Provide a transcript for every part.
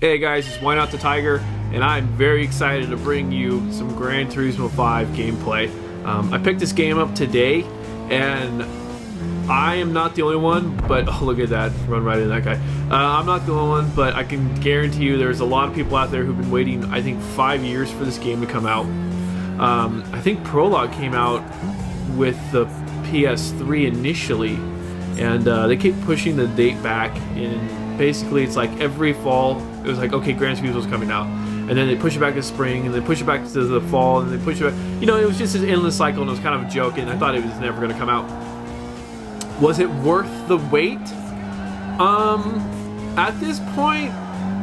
Hey guys, it's Why Not the Tiger, and I'm very excited to bring you some Gran Turismo 5 gameplay. I picked this game up today, and I am not the only one, but oh, look at that, run right into that guy. I'm not the only one, but I can guarantee you there's a lot of people out there who've been waiting, I think, 5 years for this game to come out. I think Prologue came out with the PS3 initially, and they keep pushing the date back, and basically it's like every fall it was like, okay, Gran Turismo's coming out, and then they push it back to spring, and they push it back to the fall, and they push it back. You know, it was just this endless cycle, and it was kind of a joke, and I thought it was never going to come out. Was it worth the wait? At this point,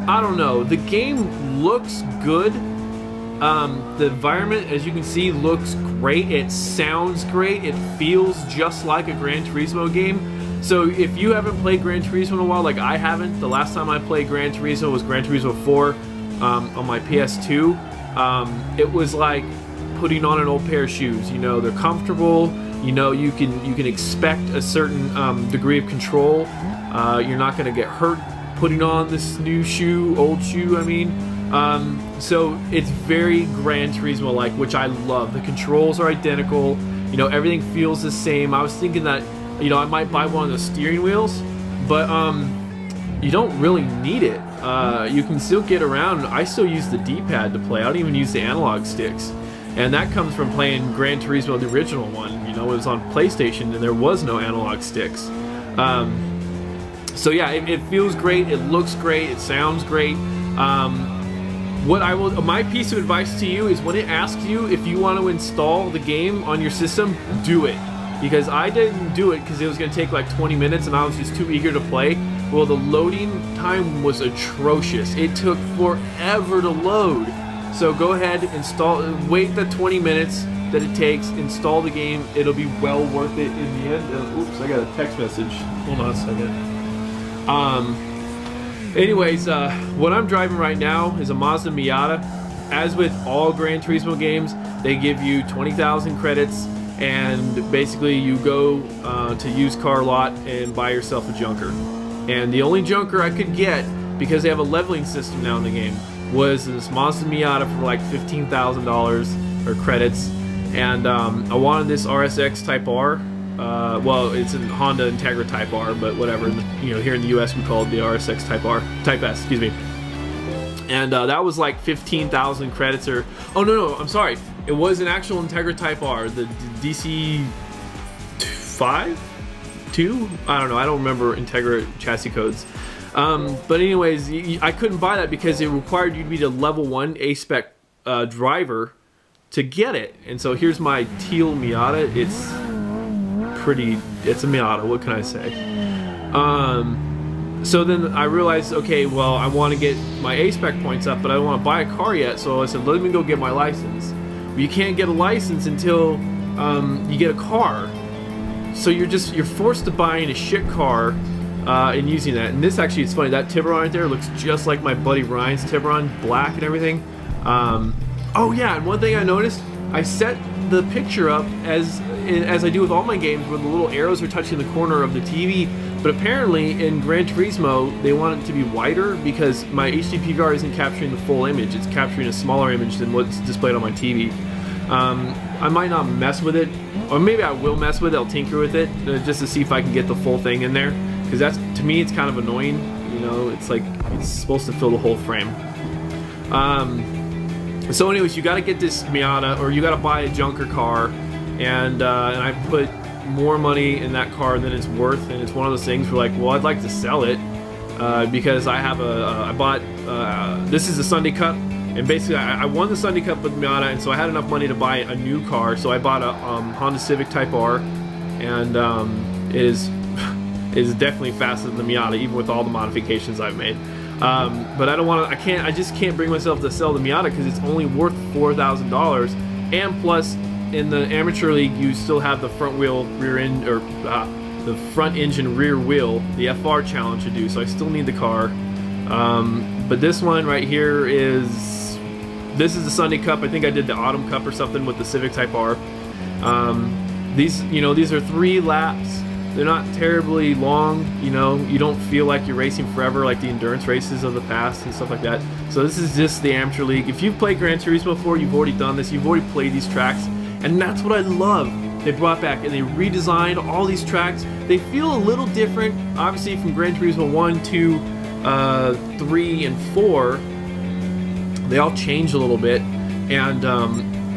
I don't know. The game looks good. The environment, as you can see, looks great. It sounds great. It feels just like a Gran Turismo game. So if you haven't played Gran Turismo in a while, like I haven't, the last time I played Gran Turismo was Gran Turismo 4 on my PS2. It was like putting on an old pair of shoes. You know, they're comfortable. You know, you can expect a certain degree of control. You're not going to get hurt putting on this new shoe, old shoe, I mean. So it's very Gran Turismo-like, which I love. The controls are identical. You know, everything feels the same. I was thinking that, you know, I might buy one of the steering wheels, but you don't really need it. You can still get around. I still use the D-pad to play. I don't even use the analog sticks. And that comes from playing Gran Turismo, the original one. You know, it was on PlayStation and there was no analog sticks. So yeah, it feels great, it looks great, it sounds great. My piece of advice to you is when it asks you if you want to install the game on your system, do it. Because I didn't do it because it was going to take like 20 minutes and I was just too eager to play. Well, the loading time was atrocious. It took forever to load. So go ahead, install, wait the 20 minutes that it takes, install the game. It'll be well worth it in the end. Oops, I got a text message. Hold on a second. Anyways, what I'm driving right now is a Mazda Miata. As with all Gran Turismo games, they give you 20,000 credits, and basically you go to used car lot and buy yourself a junker. And the only junker I could get, because they have a leveling system now in the game, was this Mazda Miata for like $15,000 or credits. And I wanted this RSX Type R. Well, it's a Honda Integra Type R, but whatever. You know, here in the US we call it the RSX Type R, Type S, excuse me. And that was like 15,000 credits, or oh no, I'm sorry, it was an actual Integra Type R, the DC5, 2. I don't know. I don't remember Integra chassis codes. But anyways, I couldn't buy that because it required you to be the level 1 A-spec driver to get it. And so here's my teal Miata. It's a Miata, what can I say? So then I realized, okay, well, I want to get my A-spec points up, but I don't want to buy a car yet, so I said, let me go get my license. Well, you can't get a license until you get a car. So you're forced to buying a shit car and using that. And this actually, it's funny, that Tiburon right there looks just like my buddy Ryan's Tiburon, black and everything. Oh yeah, and one thing I noticed, I set the picture up as I do with all my games, where the little arrows are touching the corner of the TV, but apparently in Gran Turismo they want it to be wider because my HD PVR isn't capturing the full image, it's capturing a smaller image than what's displayed on my TV. I might not mess with it, or maybe I will mess with it, I'll tinker with it, just to see if I can get the full thing in there, because that's, to me, it's kind of annoying, you know, it's like, it's supposed to fill the whole frame. So anyways, you gotta get this Miata, or you gotta buy a junker car, and I put more money in that car than it's worth, and it's one of those things where, like, well, I'd like to sell it, because I have I bought, this is the Sunday Cup, and basically I won the Sunday Cup with Miata, and so I had enough money to buy a new car, so I bought a Honda Civic Type R, and it is definitely faster than the Miata, even with all the modifications I've made. But I don't want to, I just can't bring myself to sell the Miata because it's only worth $4,000, and plus in the amateur league you still have the front wheel rear end, or the front engine rear wheel, the FR challenge to do, so I still need the car. But this one right here this is the Sunday Cup. I think I did the Autumn Cup or something with the Civic Type R. These are 3 laps They're not terribly long, you know, you don't feel like you're racing forever like the endurance races of the past and stuff like that. So this is just the amateur league. If you've played Gran Turismo before, you've already done this, you've already played these tracks, and that's what I love. They brought back and they redesigned all these tracks. They feel a little different, obviously, from Gran Turismo 1, 2, 3, and 4. They all changed a little bit, and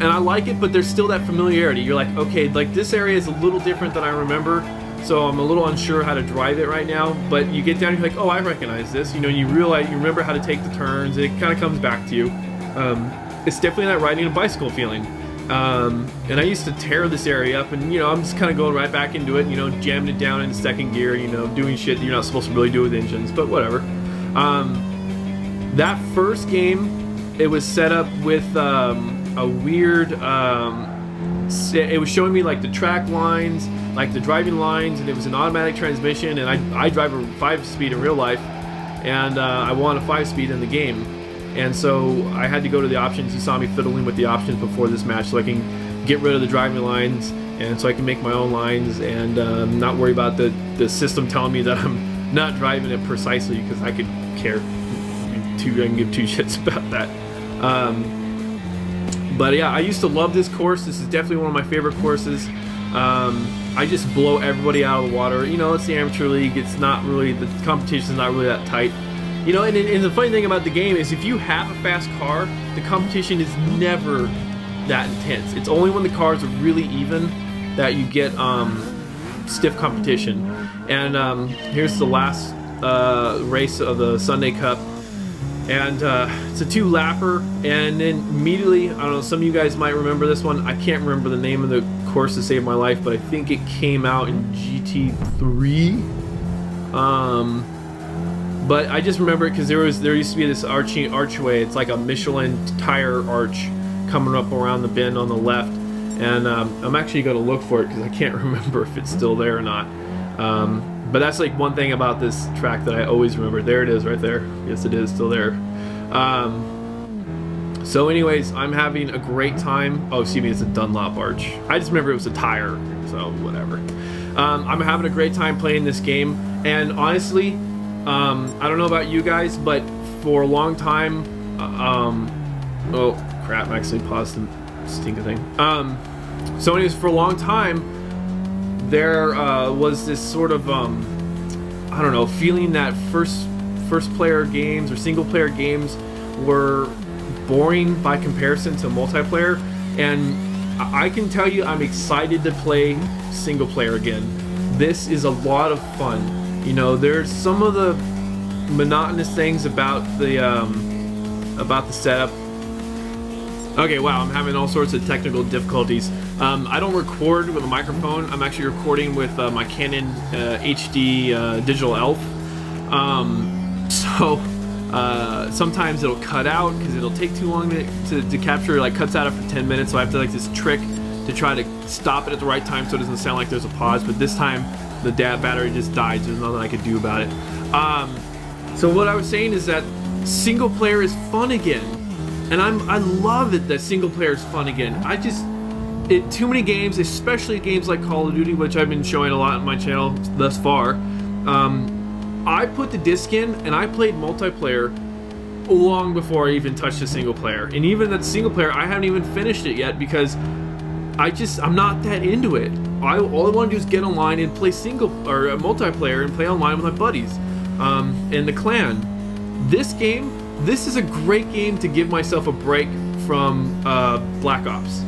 I like it, but there's still that familiarity. You're like, okay, like this area is a little different than I remember, so I'm a little unsure how to drive it right now. But you get down, you're like, oh, I recognize this. You know, you realize, you remember how to take the turns. It kind of comes back to you. It's definitely that riding a bicycle feeling. And I used to tear this area up, and you know, I'm just kind of going right back into it. You know, jamming it down into second gear. You know, doing shit that you're not supposed to really do with engines, but whatever. That first game, it was set up with a weird. It was showing me like the track lines, like the driving lines, and it was an automatic transmission, and I drive a 5-speed in real life, and I want a 5-speed in the game, and so I had to go to the options. You saw me fiddling with the options before this match so I can get rid of the driving lines, and so I can make my own lines and not worry about the system telling me that I'm not driving it precisely, because I could care. I can give two shits about that. But yeah, I used to love this course. This is definitely one of my favorite courses. I just blow everybody out of the water. You know, it's the amateur league. It's not really, the competition's not really that tight. You know, and the funny thing about the game is if you have a fast car, the competition is never that intense. It's only when the cars are really even that you get stiff competition. And here's the last race of the Sunday Cup. And it's a 2-lapper, and then immediately, I don't know, some of you guys might remember this one. I can't remember the name of the course to save my life, but I think it came out in GT3. But I just remember it because there used to be this archway. It's like a Michelin tire arch coming up around the bend on the left, and I'm actually going to look for it because I can't remember if it's still there or not. But that's like one thing about this track that I always remember. There it is right there. Yes, it is still there. So anyways, I'm having a great time. Oh, excuse me, it's a Dunlop arch. I just remember it was a tire, so whatever. I'm having a great time playing this game, and honestly, I don't know about you guys, but for a long time, oh crap, I actually paused the stinking thing. So anyways, for a long time, there was this sort of I don't know, feeling that first player games or single player games were boring by comparison to multiplayer, and I can tell you I'm excited to play single player again. This is a lot of fun. You know, there's some of the monotonous things about the setup. Okay, wow, I'm having all sorts of technical difficulties. I don't record with a microphone. I'm actually recording with my Canon HD Digital Elf. So sometimes it'll cut out because it'll take too long to capture. Like cuts out after 10 minutes, so I have to like this trick to try to stop it at the right time so it doesn't sound like there's a pause. But this time the battery just died, so there's nothing I could do about it. So what I was saying is that single player is fun again. And I love it that single player is fun again. Too many games, especially games like Call of Duty, which I've been showing a lot on my channel thus far. I put the disc in and I played multiplayer long before I even touched the single player. And even that single player, I haven't even finished it yet because I'm not that into it. All I want to do is get online and play multiplayer and play online with my buddies and the clan. This is a great game to give myself a break from Black Ops.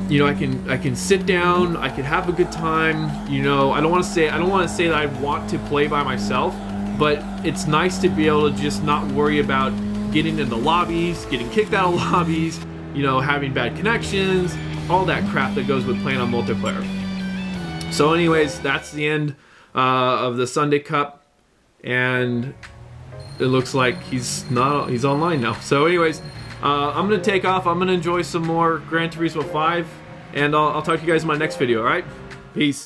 You know, I can sit down, I can have a good time. You know, I don't want to say that I want to play by myself, but it's nice to be able to just not worry about getting into lobbies, getting kicked out of lobbies, you know, having bad connections, all that crap that goes with playing on multiplayer. So anyways, that's the end of the Sunday Cup, and it looks like he's online now. So anyways, I'm gonna take off. I'm gonna enjoy some more Gran Turismo 5, and I'll talk to you guys in my next video. All right, peace.